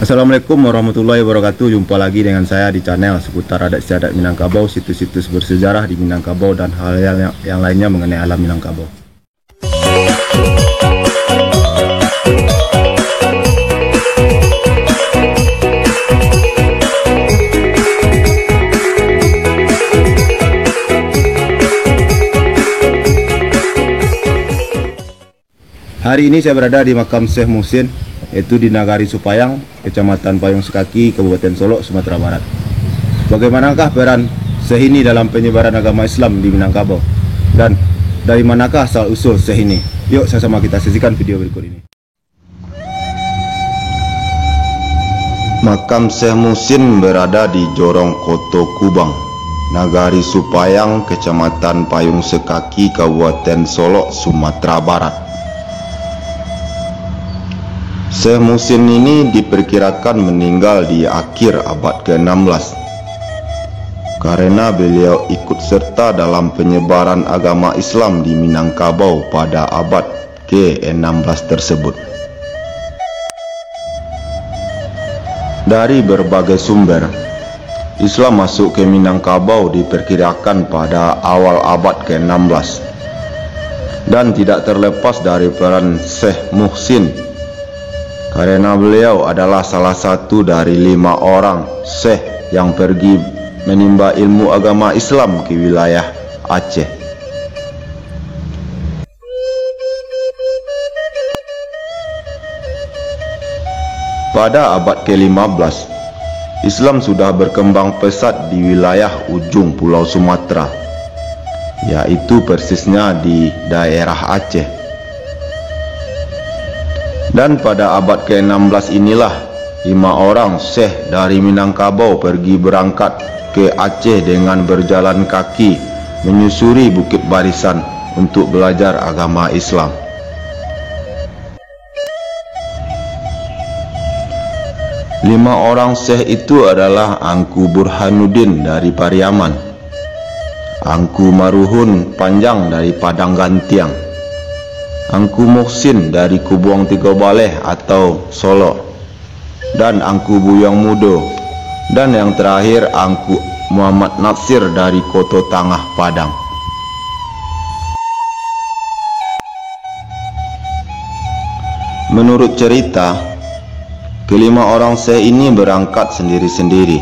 Assalamualaikum warahmatullahi wabarakatuh. Jumpa lagi dengan saya di channel seputar adat istiadat Minangkabau, situs-situs bersejarah di Minangkabau, dan hal-hal yang lainnya mengenai alam Minangkabau. Hari ini saya berada di makam Syekh Muhsin, yaitu di Nagari Supayang, Kecamatan Payung Sekaki, Kabupaten Solok, Sumatera Barat. Bagaimanakah peran Syekh ini dalam penyebaran agama Islam di Minangkabau? Dan dari manakah asal usul Syekh ini? Yuk sama-sama kita saksikan video berikut ini. Makam Syekh Muhsin berada di Jorong Koto Kubang, Nagari Supayang, Kecamatan Payung Sekaki, Kabupaten Solok, Sumatera Barat. Syekh Muhsin ini diperkirakan meninggal di akhir abad ke-16 karena beliau ikut serta dalam penyebaran agama Islam di Minangkabau pada abad ke-16 tersebut. Dari berbagai sumber, Islam masuk ke Minangkabau diperkirakan pada awal abad ke-16, dan tidak terlepas dari peran Syekh Muhsin karena beliau adalah salah satu dari 5 orang syekh yang pergi menimba ilmu agama Islam ke wilayah Aceh. Pada abad ke-15, Islam sudah berkembang pesat di wilayah ujung Pulau Sumatera, yaitu persisnya di daerah Aceh. Dan pada abad ke-16 inilah 5 orang syekh dari Minangkabau pergi berangkat ke Aceh dengan berjalan kaki menyusuri Bukit Barisan untuk belajar agama Islam. Lima orang syekh itu adalah Angku Burhanuddin dari Pariaman, Angku Maruhun Panjang dari Padang Gantiang, Angku Muhsin dari Kubuang Tiga Baleh atau Solok, dan Angku Buyang Mudo, dan yang terakhir Angku Muhammad Natsir dari Koto Tangah Padang. Menurut cerita, kelima orang syekh ini berangkat sendiri-sendiri.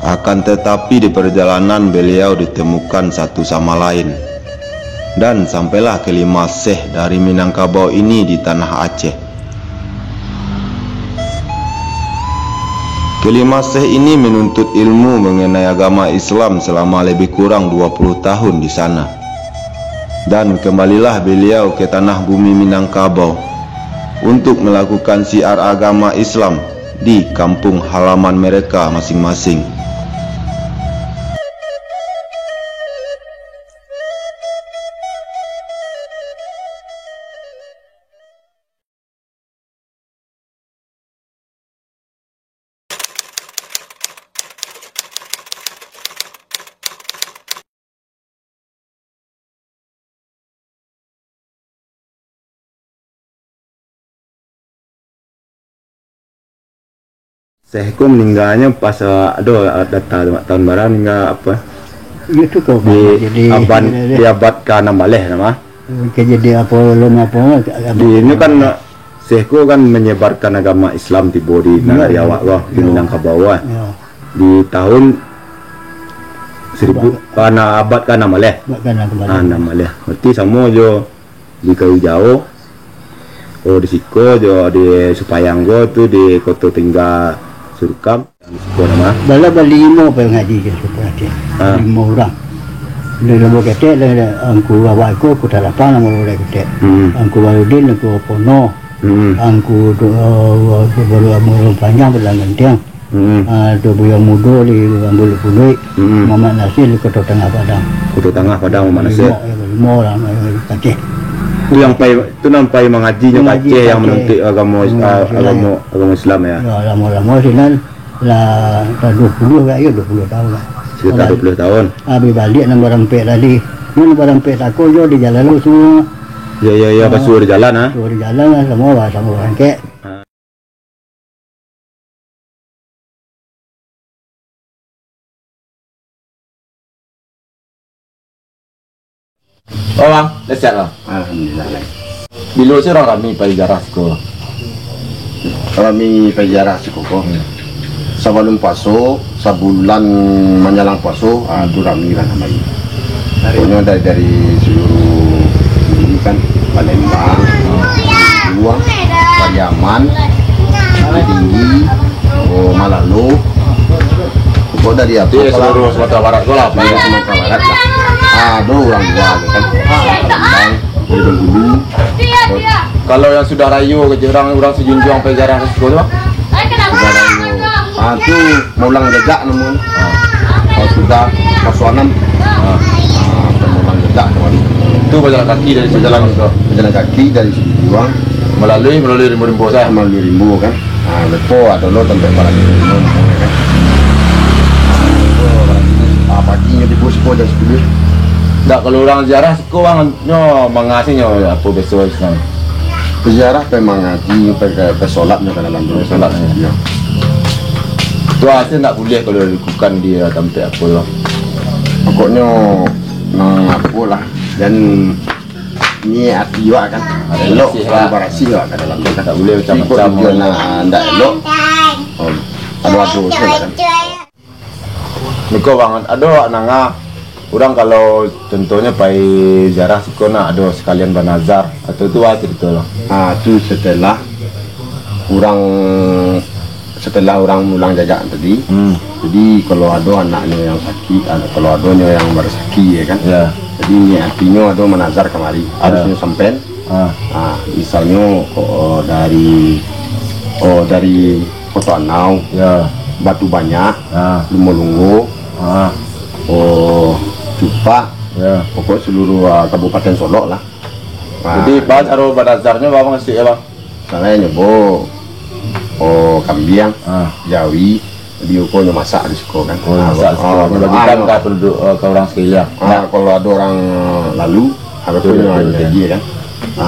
Akan tetapi di perjalanan beliau ditemukan satu sama lain, dan sampailah kelima syekh dari Minangkabau ini di tanah Aceh. Kelima syekh ini menuntut ilmu mengenai agama Islam selama lebih kurang 20 tahun di sana. Dan kembalilah beliau ke tanah bumi Minangkabau untuk melakukan syiar agama Islam di kampung halaman mereka masing-masing. Syekhku meninggalnya pas ada tahun berapa meninggal apa? Itu kok Di abad ke-16 nama. Kejadian apa lama apa? Di ini kan Syekhku kan menyebarkan agama Islam di Nagari awak loh di Minangkabau. Di tahun 1000 karena abad ke-16. Berarti sama jo di Kayu Jauh. Oh di Siko jo di Supayang go tuh di Koto Tinggal Surkam nama. Bala bali mo pa ngaji ke Supayang. 5 orang. Dia mau kete angku awak ko talapan mo boleh kete. Angku Waludin ko Pono. Angku baru amul panjang berlangan tiang. Tu Buyang Mudo di Ambul Punui. Muhammad Nasir di Koto Tangah Padang. Koto Tangah Padang Muhammad Nasir. 5 orang Aceh. Itu yang nampai mengajinya Aceh yang menuntut agama Islam ya. Ya lama-lama sinan lah 20 kayak 20 tahun lah. Sekitar 20 tahun. Habis balik nang barang pek tadi. Mun barang pek aku jo di jalan lu semua. Ya pas suruh di jalan Suruh di jalan lah semua orang kek. Oh bang, dah siap lah. Alhamdulillah. Dulu sih orang kami pergi jarah siko. Kami penjara Sikoko. Sebelum puasa, sebulan menjelang puasa, itu kami kan sama ini. Pokoknya dari seluruh ini kan Palembang, Luang, Pariaman, Tinggi, Malalo. Pokoknya dari apa? Di seluruh Sumatera Barat kau lah. Dari Sumatera Barat lah. Ada orang juga kan. Palembang, dari Bengkulu. Kalau yang sudah rayu ke orang sejunjung pergi jarah siko tu bang? Itu mulang jejak namun. Kalau sudah pasuanan, mulang jejak teman. Itu berjalan kaki dari Berjalan kaki dari Sidiwang melalui rimbu-rimbu saya. melalui Rimbo kan. Lepo ada lo sampai pada Rimbo kan. Paginya di Bosco jam 10. Tak kalau orang ziarah siko bang, nyo mengasihnya apa besok Islam. Berziarah memang ngaji bersolatnya ke dalam dulu Solatnya. Tu asal tak boleh kalau lakukan dia tempat apa lah. Pokoknya nang apa lah dan ni hati juga kan elok kolaborasi juga ke dalam tu kan. Tak boleh macam-macam. Dia nak elok ada dosa kan. Niko bang, ada nanga orang kalau contohnya pergi ziarah siko nak ada sekalian bernazar atau tu apa cerita lah. Tu setelah orang mulang jajak tadi. Jadi kalau ada anaknya yang sakit, kalau adanya yang bersaki ya kan. Ya. Jadi artinya ada menazar kemari harusnya sampai. Misalnya dari Kota Anau, Ya. Batu Banyak, Lumolungo, Cupak, Ya. pokoknya seluruh Kabupaten Solok lah. Jadi pas aro bernazarnya bang sih ya bang. Salahnya nyobo Kambiang, Jawi, dia pun masak di sekolah kan. Bagikan ke penduduk ke orang sekalian. Kalau ada orang lalu, harusnya jadi kan.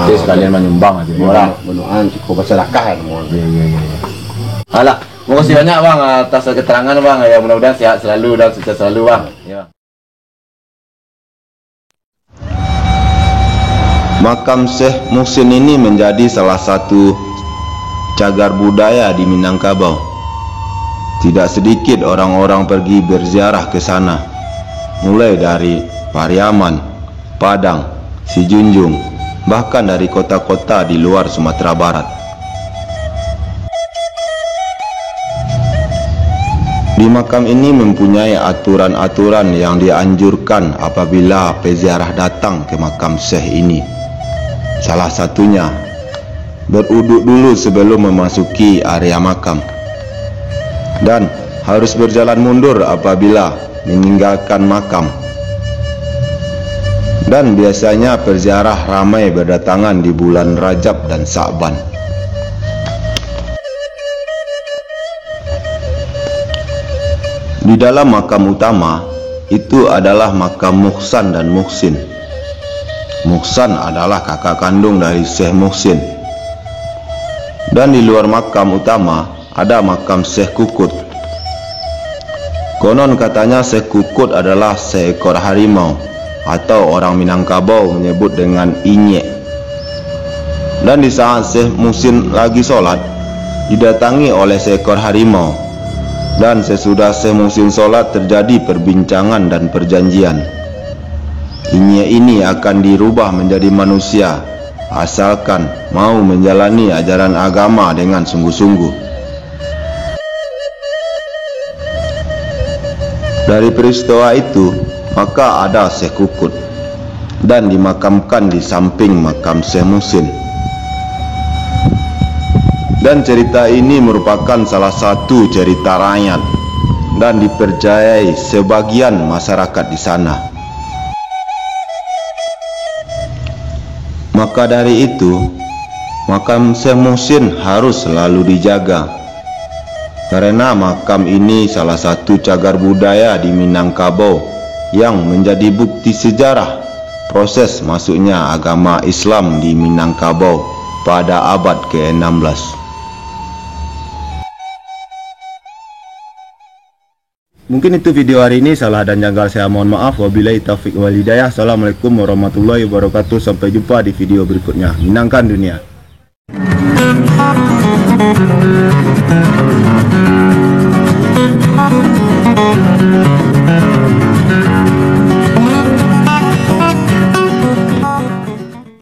Jadi sekalian menyumbang aja orang. Benuan cukup bersedekah kan mohon. Ya. Alah, terima kasih banyak bang atas keterangan bang. Ya mudah-mudahan sehat selalu dan sukses selalu bang. Ya. Makam Syekh Muhsin ini menjadi salah satu cagar budaya di Minangkabau. Tidak sedikit orang-orang pergi berziarah ke sana, mulai dari Pariaman, Padang, Sijunjung, bahkan dari kota-kota di luar Sumatera Barat. Di makam ini mempunyai aturan-aturan yang dianjurkan apabila peziarah datang ke makam Syekh ini. Salah satunya, beruduk dulu sebelum memasuki area makam, dan harus berjalan mundur apabila meninggalkan makam. Dan biasanya peziarah ramai berdatangan di bulan Rajab dan Sa'ban. Di dalam makam utama itu adalah makam Muhsan dan Muhsin. Muhsan adalah kakak kandung dari Syekh Muhsin. Dan di luar makam utama ada makam Syekh Kukut. Konon katanya Syekh Kukut adalah seekor harimau, atau orang Minangkabau menyebut dengan inyek. Dan di saat Syekh Muhsin lagi sholat, didatangi oleh seekor harimau. Dan sesudah Syekh Muhsin sholat terjadi perbincangan dan perjanjian. Inyek ini akan dirubah menjadi manusia asalkan mau menjalani ajaran agama dengan sungguh-sungguh. Dari peristiwa itu, maka ada Syekh Kukut dan dimakamkan di samping makam Syekh Muhsin. Dan cerita ini merupakan salah satu cerita rakyat dan dipercayai sebagian masyarakat di sana. Maka dari itu, makam Syekh Muhsin harus selalu dijaga, karena makam ini salah satu cagar budaya di Minangkabau yang menjadi bukti sejarah proses masuknya agama Islam di Minangkabau pada abad ke-16. mungkin itu video hari ini. Salah dan janggal saya mohon maaf. Wabillahi taufik wal hidayah. Assalamualaikum warahmatullahi wabarakatuh. Sampai jumpa di video berikutnya. Minangkan dunia.